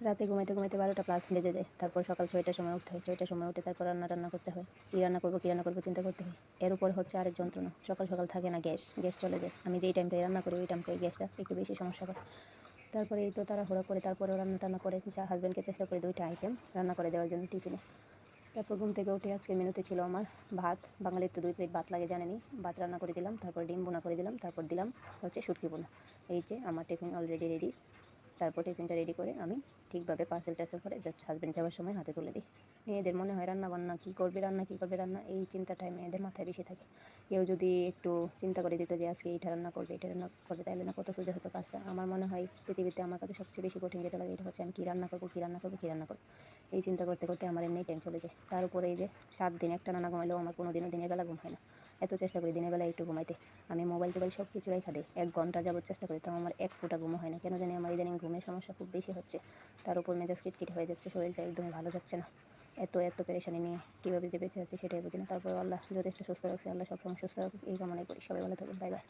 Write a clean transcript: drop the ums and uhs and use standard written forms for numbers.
রাতে ঘুমাইতে ঘুমাইতে 12টা প্লাস বেজে যায়। তারপর সকাল 6টার সময় উঠতে হয়। 6টার সময় উঠে তারপর রান্না করতে হয়। কী রান্না করবো চিন্তা করতে হয়। এর উপর হচ্ছে আরেক যন্ত্রণা, সকাল সকাল থাকে না গ্যাস চলে যায়। আমি যেই টাইমটায় রান্না করি ওই টাইমটায় গ্যাসটা একটু বেশি সমস্যা করে। তারপরে এই তো তাড়াহুড়ো করে তারপরেও রান্না করে হাজব্যান্ডকে চেষ্টা করি 2টা আইটেম রান্না করে দেওয়ার জন্য টিফিনে। তারপর ঘুম থেকে উঠে আজকের মেনুতে ছিল আমার ভাত, বাঙালির তো 2 প্লেট ভাত লাগে জানেনই। ভাত রান্না করে দিলাম, তারপর ডিম ভুনা করে দিলাম, তারপর দিলাম হচ্ছে শুটকি ভুনা। এই যে আমার টিফিন অলরেডি রেডি। তারপর টিফিনটা রেডি করে আমি ঠিকভাবে পার্সেল টার্সেল করে জাস্ট হাজব্যান্ড যাওয়ার সময় হাতে তুলে দিই। মেয়েদের মনে হয় রান্না কী করবে রান্না এই চিন্তাটাই মেয়েদের মাথায় বেশি থাকে। কেউ যদি একটু চিন্তা করে দিত যে আজকে এইটা রান্না করবে তাহলে না কত সোজা হতো কাজটা। আমার মনে হয় পৃথিবীতে আমার কাছে সবচেয়ে বেশি কঠিন যেটা লাগে এটা হচ্ছে আমি কী রান্না করবো এই চিন্তা করতে করতে আমার এমনি টাইম চলে যায়। তার উপরে এই যে 7 দিন একটানা না ঘুমাইলেও আমার কোনো দিনও দিনের বেলা ঘুম হয় না। এত চেষ্টা করি দিনের বেলা একটু ঘুমাইতে। আমি মোবাইল টোবাইল সব কিছু রেখে দিই, 1 ঘন্টা যাবত চেষ্টা করি, তাও আমার এক ফোঁটা ঘুমও হয় না। কেন জানি আমার ইদানিং ঘুমের সমস্যা খুব বেশি হচ্ছে। তার উপর মেজাজ খিটখিটে হয়ে যাচ্ছে, শরীরটা একদমই ভালো যাচ্ছে না। এত পেরেশানি নিয়ে কীভাবে যে বেঁচে আছি সেটাই বুঝি না। তারপর আল্লাহ যথেষ্ট সুস্থ রাখছে, আল্লাহ সবসময় সুস্থ রাখুক এই কামনাই করি। সবাই ভালো থাকুন, বাই বাই।